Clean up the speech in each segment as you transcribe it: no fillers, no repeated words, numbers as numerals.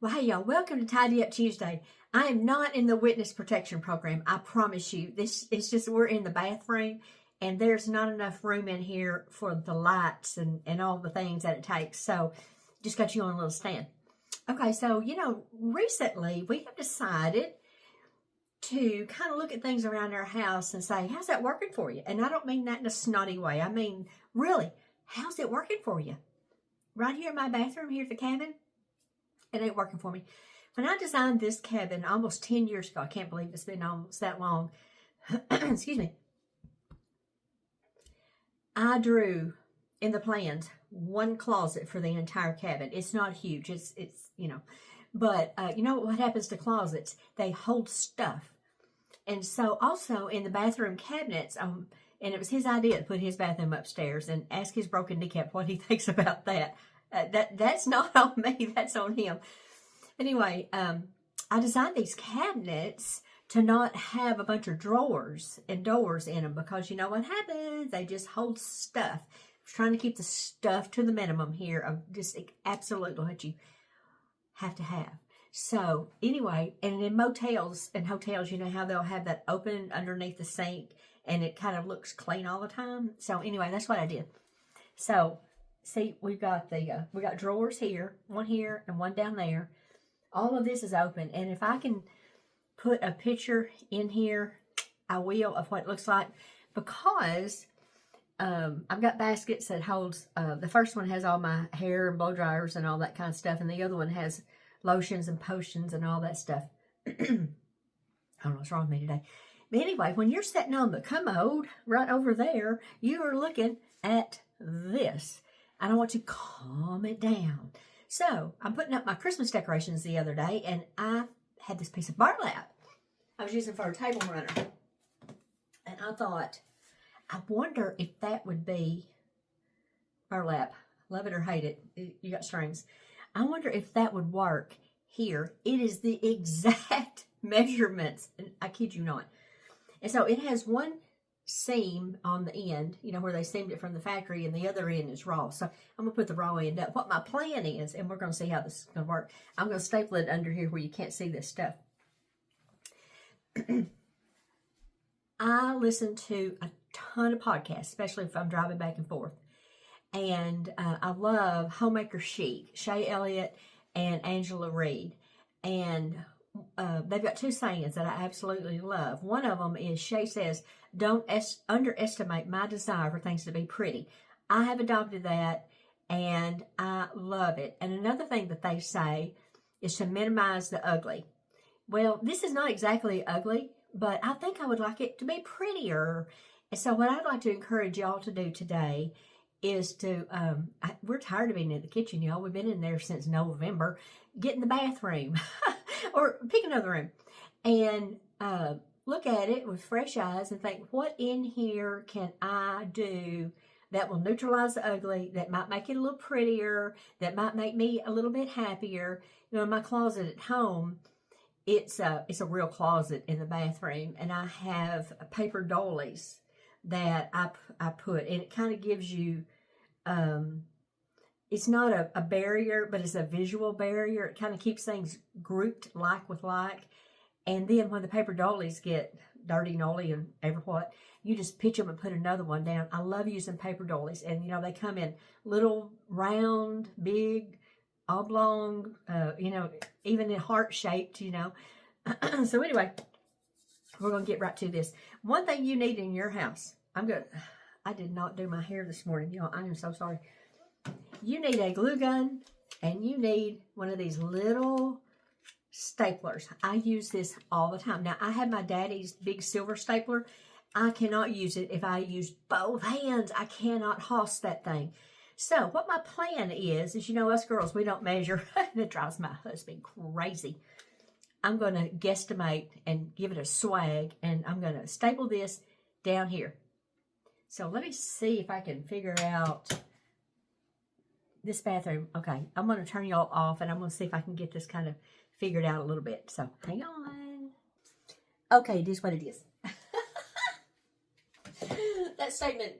Well, hey y'all, welcome to Tidy Up Tuesday. I am not in the witness protection program. I promise you. This it's just we're in the bathroom and there's not enough room in here for the lights and all the things that it takes. So just got you on a little stand. Okay, so recently we have decided to kind of look at things around our house and say, how's that working for you? And I don't mean that in a snotty way. I mean, really, how's it working for you? Right here in my bathroom, here at the cabin, it ain't working for me. When I designed this cabin almost 10 years ago, I can't believe it's been almost that long. Excuse me. I drew in the plans one closet for the entire cabin. It's not huge. It's but you know what happens to closets? They hold stuff. And so also in the bathroom cabinets, and it was his idea to put his bathroom upstairs, and ask his broken kneecap what he thinks about that. That's not on me, that's on him. Anyway, I designed these cabinets to not have a bunch of drawers and doors in them because you know what happens? They just hold stuff. I was trying to keep the stuff to the minimum here of just absolutely what you have to have. So anyway, and in motels and hotels, you know how they'll have that open underneath the sink and it kind of looks clean all the time. So anyway, that's what I did. So see, we got drawers here and one down there. All of this is open, and if I can put a picture in here, I will, of what it looks like, because I've got baskets that holds, the first one has all my hair and blow dryers and all that kind of stuff, and the other one has lotions and potions and all that stuff. I don't know what's wrong with me today. But anyway, when you're sitting on the commode right over there, you are looking at this. And I want to calm it down. So I'm putting up my Christmas decorations the other day, and I had this piece of burlap I was using for a table runner. And I thought, I wonder if that would be burlap. Love it or hate it. You got strings. I wonder if that would work here. It is the exact measurements. And I kid you not. And so it has one seam on the end, where they seamed it from the factory, and the other end is raw. So I'm going to put the raw end up. What my plan is, and we're going to see how this is going to work, I'm going to staple it under here where you can't see this stuff. I listen to a ton of podcasts, especially if I'm driving back and forth. And I love Homemaker Chic, Shay Elliott and Angela Reed. And they've got two sayings that I absolutely love. One of them is, Shay says, don't underestimate my desire for things to be pretty. I have adopted that, and I love it. And another thing that they say is to minimize the ugly. Well, this is not exactly ugly, but I think I would like it to be prettier. And so what I'd like to encourage y'all to do today is to, we're tired of being in the kitchen, y'all. We've been in there since November. Get in the bathroom or pick another room and look at it with fresh eyes and think, what in here can I do that will neutralize the ugly, that might make it a little prettier, that might make me a little bit happier. In my closet at home, it's a real closet in the bathroom, and I have paper doilies that I put, and it kind of gives you, it's not a barrier, but it's a visual barrier. It kind of keeps things grouped like with like. And then when the paper doilies get dirty and oily and what, you just pitch them and put another one down. I love using paper doilies. And, they come in little, round, big, oblong, even in heart-shaped, So anyway, we're going to get right to this. One thing you need in your house, I did not do my hair this morning, y'all. I am so sorry. You need a glue gun, and you need one of these little staplers. I use this all the time. Now, I have my daddy's big silver stapler. I cannot use it if I use both hands. I cannot hoss that thing. So what my plan is us girls, we don't measure. That drives my husband crazy. I'm going to guesstimate and give it a swag, and I'm going to staple this down here. So let me see if I can figure out this bathroom. Okay, I'm going to turn y'all off, and I'm going to see if I can get this kind of figured out a little bit. So hang on. Okay, it is what it is. That statement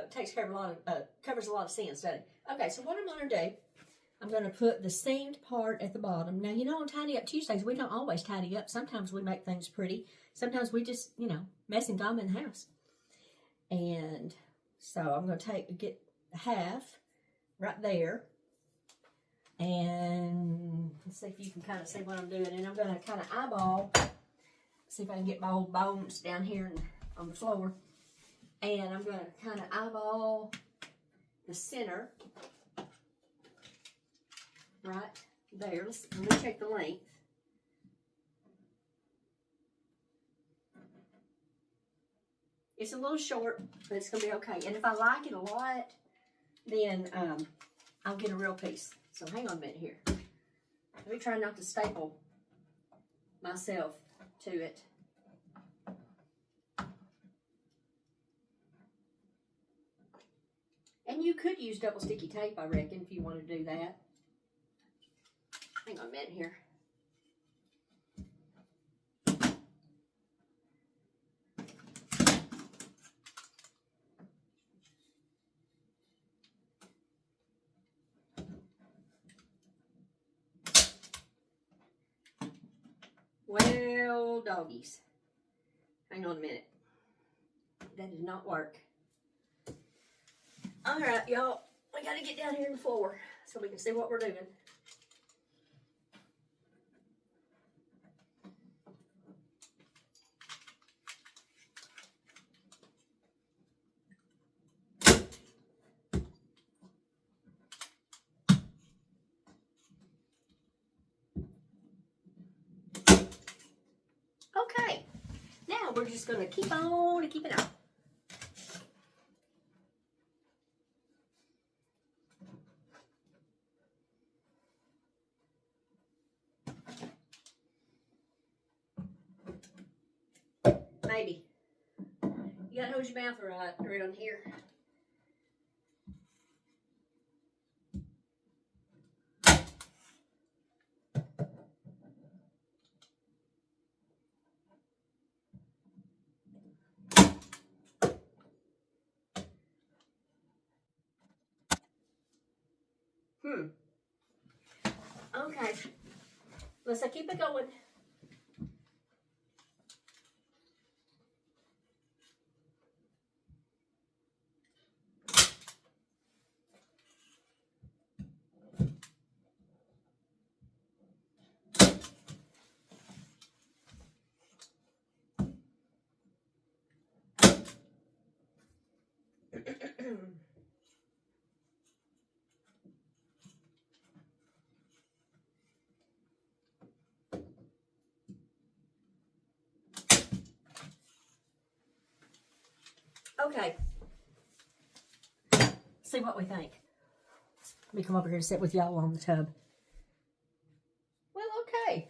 takes care of covers a lot of sins, doesn't it? Okay, so what I'm going to do, I'm going to put the seamed part at the bottom. Now, you know, on Tidy Up Tuesdays, we don't always tidy up. Sometimes we make things pretty. Sometimes we just, you know, mess and gum in the house. And so I'm going to get half right there. And let's see if you can kind of see what I'm doing. And I'm going to kind of eyeball, see if I can get my old bones down here on the floor. And I'm going to kind of eyeball the center right there. Let me check the length. It's a little short, but it's going to be okay. And if I like it a lot, then I'll get a real piece. So hang on a minute here. Let me try not to staple myself to it. And you could use double sticky tape, I reckon, if you want to do that. Hang on a minute here. Well, doggies. Hang on a minute. That did not work. All right, y'all. We got to get down here on the floor so we can see what we're doing. Okay. Now we're just going to keep on and keep it on. Maybe. You gotta hold your mouth right around here. Okay. Let's keep it going. Okay. See what we think. Let me come over here and sit with y'all on the tub. Well, okay.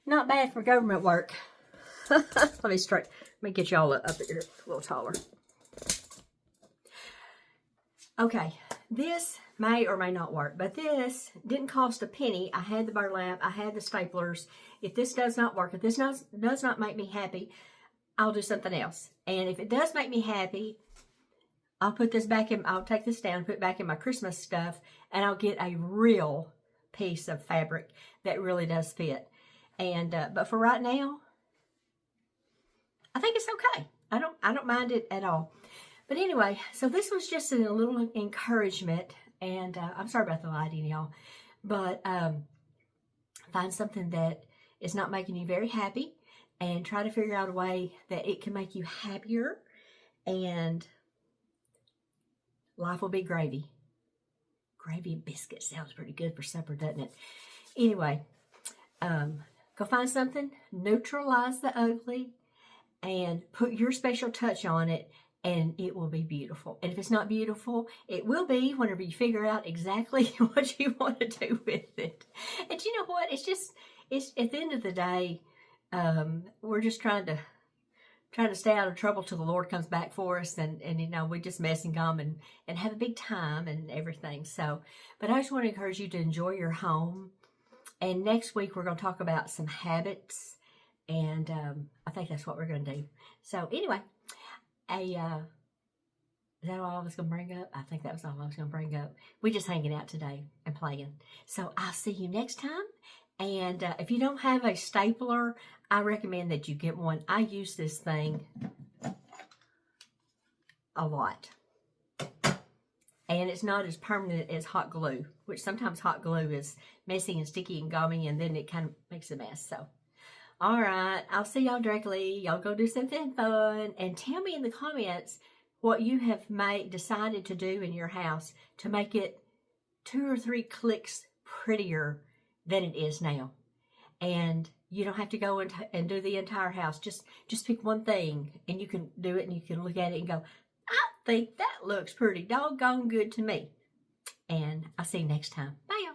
Not bad for government work. Let me get y'all up here a little taller. Okay, this may or may not work, but this didn't cost a penny. I had the burlap, I had the staplers. If this does not work, if this does not make me happy, I'll do something else. And if it does make me happy, I'll put this back in, I'll take this down, put it back in my Christmas stuff, and I'll get a real piece of fabric that really does fit. And but for right now, I think it's okay. I don't mind it at all. But anyway, so this was just a little encouragement, and I'm sorry about the lighting, y'all, but find something that is not making you very happy, and try to figure out a way that it can make you happier, and life will be gravy. Gravy and biscuits sounds pretty good for supper, doesn't it? Anyway, go find something, neutralize the ugly, and put your special touch on it, and it will be beautiful. And if it's not beautiful, it will be whenever you figure out exactly what you want to do with it. And you know what? It's at the end of the day, we're just trying to stay out of trouble till the Lord comes back for us, and you know, we just mess and gum and have a big time and everything. So, but I just want to encourage you to enjoy your home. And next week, we're going to talk about some habits, and I think that's what we're going to do. So anyway, a Is that all I was going to bring up? I think that was all I was going to bring up. We just hanging out today and playing. So I'll see you next time. And if you don't have a stapler, I recommend that you get one. I use this thing a lot. And it's not as permanent as hot glue, which sometimes hot glue is messy and sticky and gummy, and then it kind of makes a mess. So, all right, I'll see y'all directly. Y'all go do something fun, and tell me in the comments what you have decided to do in your house to make it 2 or 3 clicks prettier than it is now. And you don't have to go and do the entire house. Just pick one thing, and you can do it, and you can look at it and go, I think that looks pretty doggone good to me. And I'll see you next time. Bye, y'all.